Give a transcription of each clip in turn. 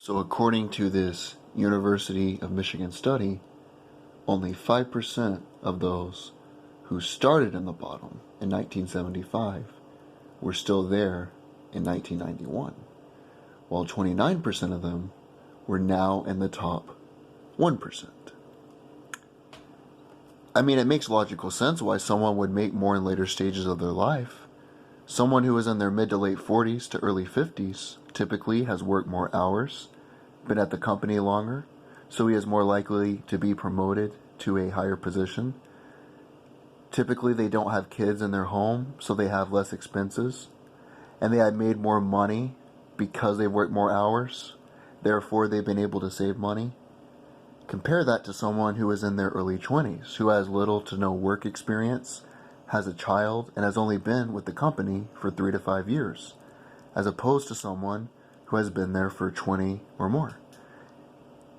So according to this University of Michigan study, only 5% of those who started in the bottom in 1975 were still there in 1991, while 29% of them were now in the top 1%. I mean, it makes logical sense why someone would make more in later stages of their life. Someone who is in their mid to late 40s to early 50s typically has worked more hours, been at the company longer, so he is more likely to be promoted to a higher position. Typically, they don't have kids in their home, so they have less expenses, and they have made more money because they've worked more hours. Therefore, they've been able to save money. Compare that to someone who is in their early 20s, who has little to no work experience, has a child, and has only been with the company for 3 to 5 years, as opposed to someone who has been there for 20 or more.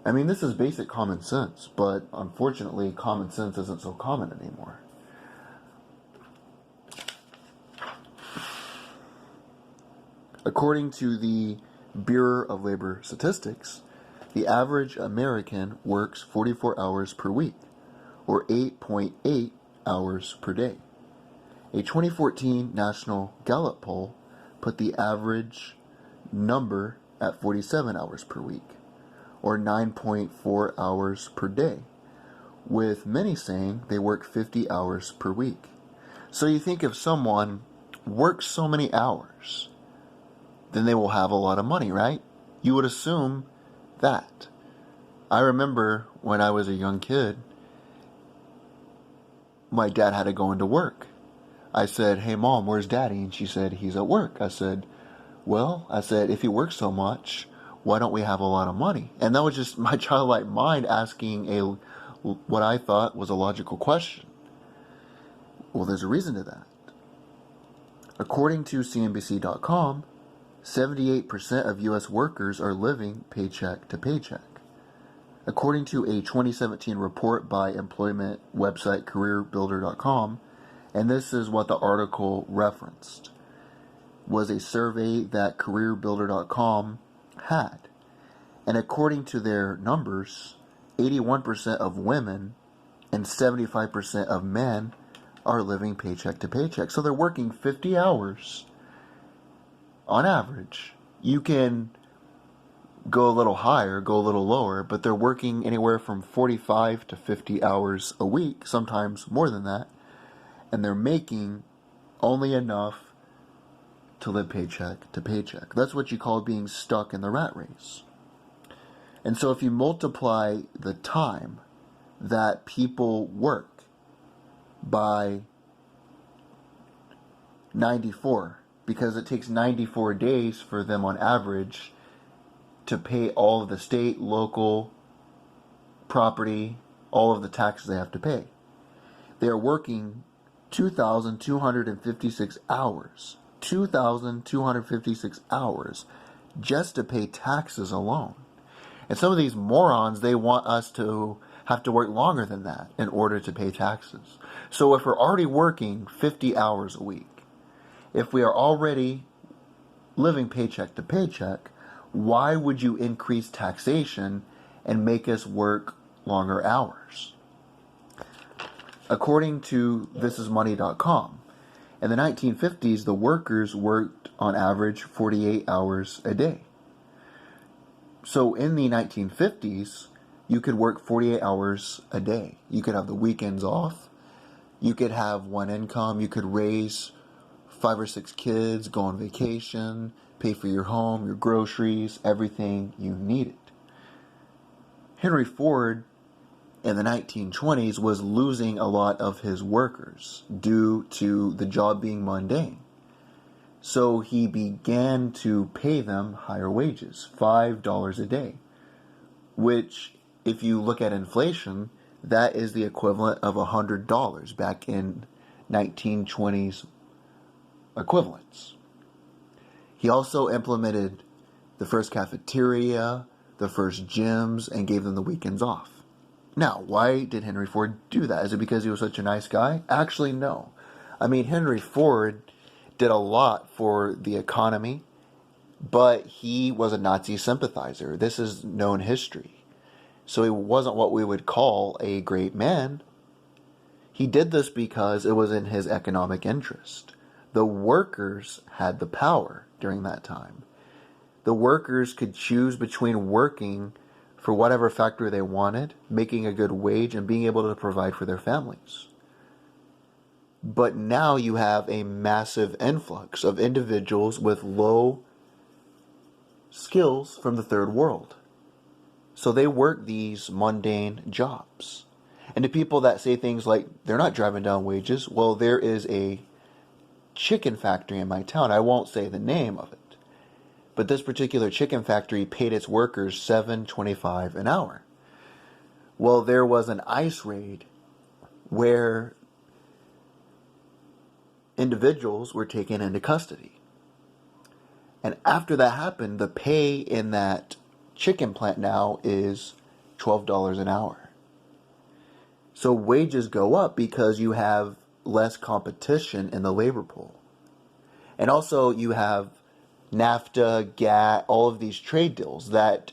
I mean, this is basic common sense, but unfortunately, common sense isn't so common anymore. According to the Bureau of Labor Statistics, the average American works 44 hours per week, or 8.8 hours per day. A 2014 National Gallup poll put the average number at 47 hours per week, or 9.4 hours per day, with many saying they work 50 hours per week. So you think if someone works so many hours, then they will have a lot of money, right? You would assume that. I remember when I was a young kid, my dad had to go into work. I said, "Hey Mom, where's Daddy?" And she said, "He's at work." I said, if he works so much, why don't we have a lot of money? And that was just my childlike mind asking what I thought was a logical question. Well, there's a reason to that. According to CNBC.com, 78% of U.S. workers are living paycheck to paycheck. According to a 2017 report by employment website CareerBuilder.com, and this is what the article referenced, was a survey that CareerBuilder.com had. And according to their numbers, 81% of women and 75% of men are living paycheck to paycheck. So they're working 50 hours on average. You can go a little higher, go a little lower, but they're working anywhere from 45 to 50 hours a week, sometimes more than that, and they're making only enough to live paycheck to paycheck. That's what you call being stuck in the rat race. And so if you multiply the time that people work by 94, because it takes 94 days for them on average to pay all of the state, local, property, all of the taxes they have to pay. They are working 2,256 hours. 2,256 hours just to pay taxes alone. And some of these morons, they want us to have to work longer than that in order to pay taxes. So if we're already working 50 hours a week, if we are already living paycheck to paycheck, why would you increase taxation and make us work longer hours? According to thisismoney.com, in the 1950s, the workers worked on average 48 hours a day. So in the 1950s, you could work 48 hours a day. You could have the weekends off. You could have one income. You could raise 5 or 6 kids, go on vacation, pay for your home, your groceries, everything you needed. Henry Ford in the 1920s was losing a lot of his workers due to the job being mundane. So he began to pay them higher wages, $5 a day, which, if you look at inflation, that is the equivalent of $100 back in 1920s equivalents. He also implemented the first cafeteria, the first gyms, and gave them the weekends off. Now, why did Henry Ford do that? Is it because he was such a nice guy? Actually, no. I mean, Henry Ford did a lot for the economy But he was a Nazi sympathizer. This is known history. So he wasn't what we would call a great man. He did this because it was in his economic interest. The workers had the power during that time. The workers could choose between working for whatever factory they wanted, making a good wage, and being able to provide for their families. But now you have a massive influx of individuals with low skills from the third world. So they work these mundane jobs. And the people that say things like, they're not driving down wages, well, there is a chicken factory in my town. I won't say the name of it. But this particular chicken factory paid its workers $7.25 an hour. Well, there was an ICE raid where individuals were taken into custody. And after that happened, the pay in that chicken plant now is $12 an hour. So wages go up because you have less competition in the labor pool. And also you have NAFTA, GATT, all of these trade deals that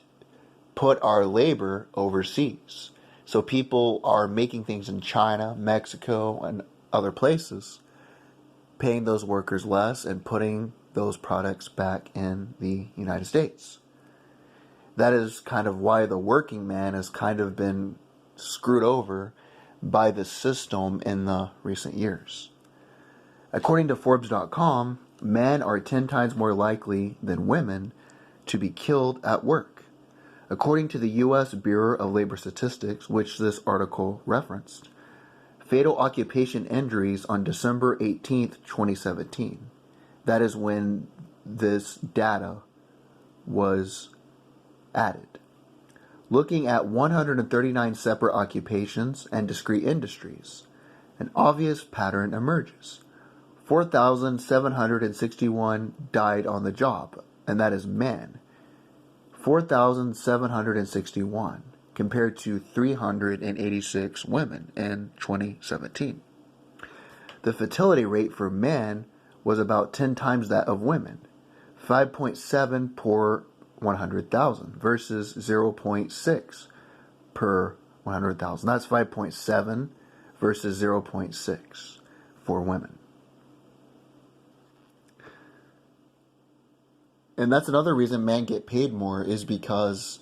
put our labor overseas. So people are making things in China, Mexico, and other places, paying those workers less and putting those products back in the United States. That is kind of why the working man has kind of been screwed over by the system in the recent years. According to Forbes.com, men are 10 times more likely than women to be killed at work. According to the U.S. Bureau of Labor Statistics, which this article referenced, fatal occupation injuries on December 18th, 2017. That is when this data was added. Looking at 139 separate occupations and discrete industries, an obvious pattern emerges. 4,761 died on the job, and that is men. 4,761 compared to 386 women in 2017. The fertility rate for men was about 10 times that of women, 5.7 per 100,000 versus 0.6 per 100,000. That's 5.7 versus 0.6 for women. And that's another reason men get paid more, is because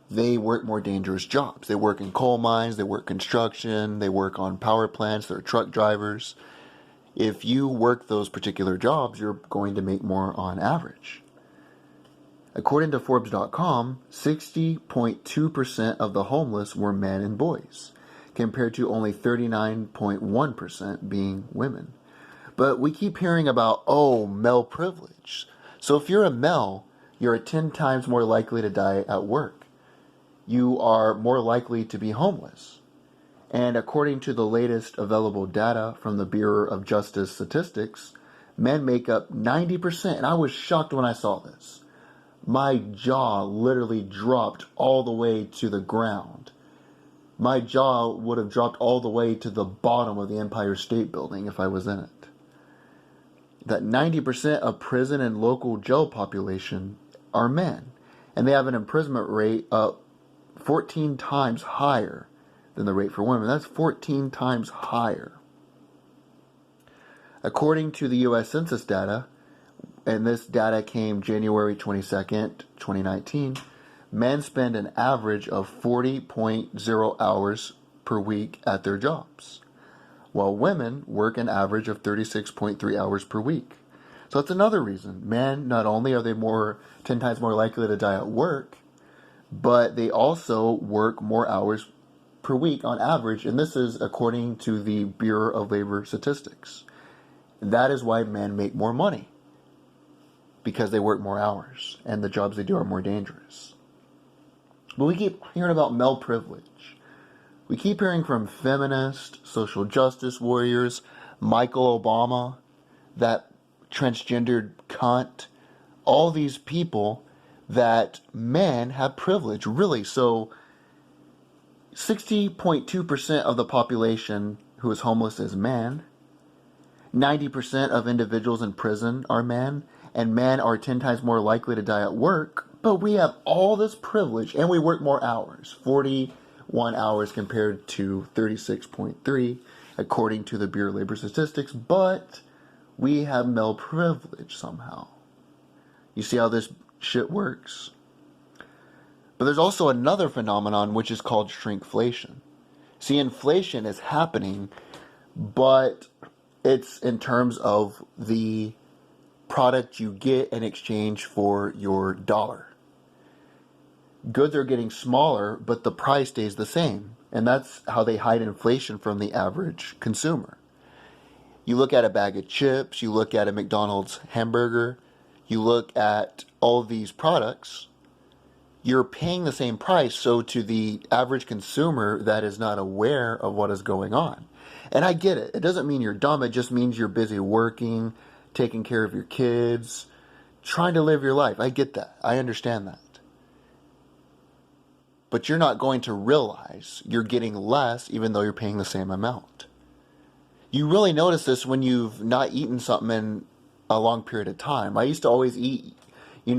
they work more dangerous jobs. They work in coal mines, they work construction, they work on power plants, they're truck drivers. If you work those particular jobs, you're going to make more on average. According to Forbes.com, 60.2% of the homeless were men and boys, compared to only 39.1% being women. But we keep hearing about, male privilege. So if you're a male, you're 10 times more likely to die at work. You are more likely to be homeless. And according to the latest available data from the Bureau of Justice Statistics, men make up 90%. And I was shocked when I saw this. My jaw literally dropped all the way to the ground. My jaw would have dropped all the way to the bottom of the Empire State Building if I was in it. That 90% of prison and local jail population are men. And they have an imprisonment rate of 14 times higher than the rate for women. That's 14 times higher. According to the U.S. Census data, and this data came January 22nd, 2019, men spend an average of 40.0 hours per week at their jobs, while women work an average of 36.3 hours per week. So that's another reason. Men, not only are they 10 times more likely to die at work, but they also work more hours per week on average, and this is according to the Bureau of Labor Statistics. That is why men make more money, because they work more hours, and the jobs they do are more dangerous. But we keep hearing about male privilege. We keep hearing from feminists, social justice warriors, Michael Obama, that transgendered cunt, all these people, that men have privilege, really. So 60.2% of the population who is homeless is men. 90% of individuals in prison are men. and men are 10 times more likely to die at work, but we have all this privilege and we work more hours, 41 hours compared to 36.3 according to the Bureau of Labor Statistics, but we have male privilege somehow. You see how this shit works? But there's also another phenomenon which is called shrinkflation. See, inflation is happening, but it's in terms of the product you get in exchange for your dollar. Goods are getting smaller, but the price stays the same. And that's how they hide inflation from the average consumer. You look at a bag of chips, you look at a McDonald's hamburger, you look at all these products, you're paying the same price. So to the average consumer that is not aware of what is going on. And I get it. It doesn't mean you're dumb. It just means you're busy working, taking care of your kids, trying to live your life. I get that. I understand that. But you're not going to realize you're getting less even though you're paying the same amount. You really notice this when you've not eaten something in a long period of time. I used to always eat, they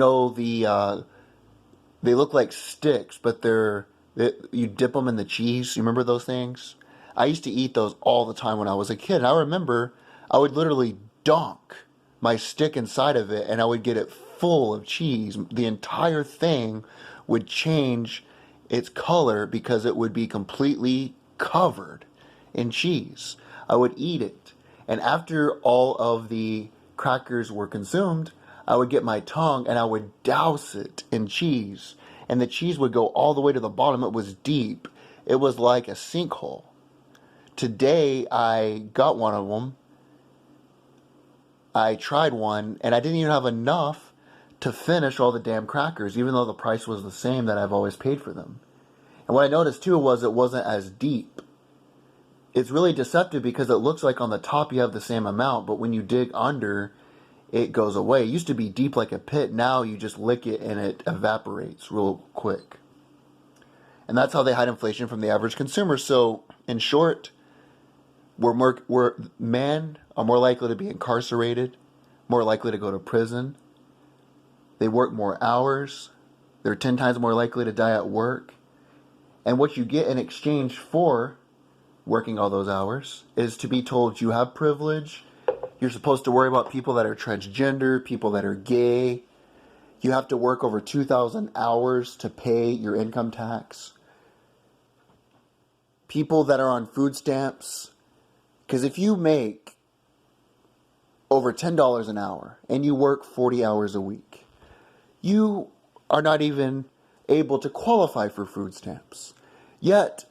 look like sticks, but you dip them in the cheese. You remember those things? I used to eat those all the time when I was a kid. And I remember I would literally dunk my stick inside of it and I would get it full of cheese. The entire thing would change its color because it would be completely covered in cheese. I would eat it. And after all of the crackers were consumed, I would get my tongue and I would douse it in cheese. And the cheese would go all the way to the bottom. It was deep. It was like a sinkhole. Today, I got one of them. I tried one, and I didn't even have enough to finish all the damn crackers, even though the price was the same that I've always paid for them. And what I noticed, too, was it wasn't as deep. It's really deceptive because it looks like on the top you have the same amount, but when you dig under, it goes away. It used to be deep like a pit. Now you just lick it and it evaporates real quick. And that's how they hide inflation from the average consumer. So, in short, men are more likely to be incarcerated, more likely to go to prison. They work more hours. They're 10 times more likely to die at work. And what you get in exchange for working all those hours is to be told you have privilege. You're supposed to worry about people that are transgender, people that are gay. You have to work over 2,000 hours to pay your income tax. People that are on food stamps. Because if you make over $10 an hour and you work 40 hours a week, you are not even able to qualify for food stamps. Yet,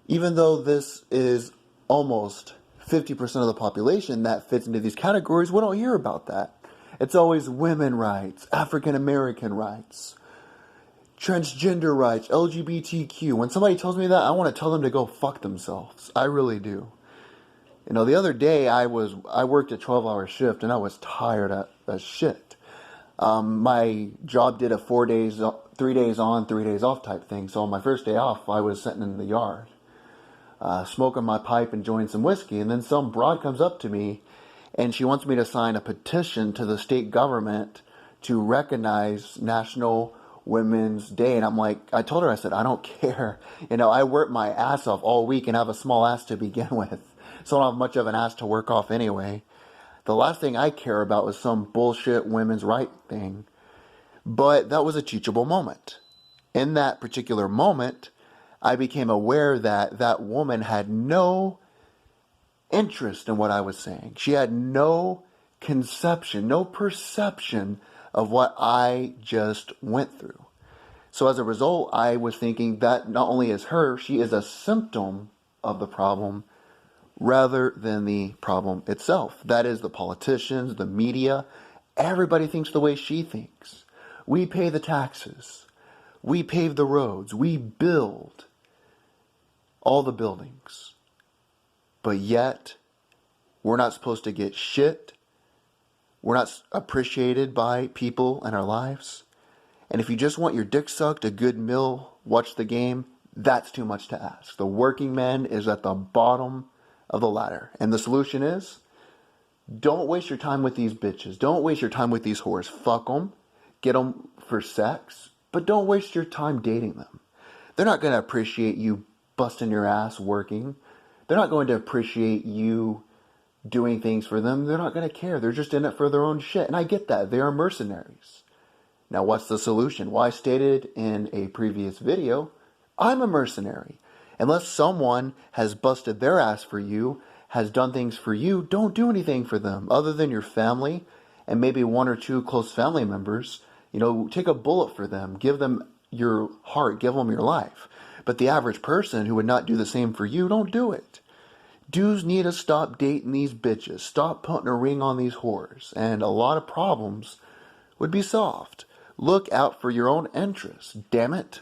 even though this is almost 50% of the population that fits into these categories, we don't hear about that. It's always women rights, African American rights, transgender rights, LGBTQ. When somebody tells me that, I want to tell them to go fuck themselves. I really do. The other day I worked a 12-hour shift and I was tired as shit. My job did a 3 days on, 3 days off type thing. So on my first day off, I was sitting in the yard, smoking my pipe, enjoying some whiskey. And then some broad comes up to me and she wants me to sign a petition to the state government to recognize National Women's Day. And I told her, I said, I don't care. I work my ass off all week and have a small ass to begin with. So I don't have much of an ass to work off anyway. The last thing I care about was some bullshit women's right thing. But that was a teachable moment. In that particular moment, I became aware that that woman had no interest in what I was saying. She had no conception, no perception of what I just went through. So as a result, I was thinking that not only is her, she is a symptom of the problem rather than the problem itself. That is the politicians, the media. Everybody thinks the way she thinks. We pay the taxes. We pave the roads. We build all the buildings. But yet, we're not supposed to get shit. We're not appreciated by people in our lives. And if you just want your dick sucked, a good meal, watch the game, that's too much to ask. The working man is at the bottom of the ladder. And the solution is Don't waste your time with these bitches. Don't waste your time with these whores. Fuck them. Get them for sex. But don't waste your time dating them. They're not going to appreciate you busting your ass working. They're not going to appreciate you doing things for them. They're not going to care. They're just in it for their own shit. And I get that. They are mercenaries. Now, what's the solution? Well, I stated in a previous video, I'm a mercenary. Unless someone has busted their ass for you, has done things for you, don't do anything for them other than your family and maybe one or two close family members. Take a bullet for them. Give them your heart. Give them your life. But the average person who would not do the same for you, don't do it. Dudes need to stop dating these bitches. Stop putting a ring on these whores. And a lot of problems would be solved. Look out for your own interests. Damn it.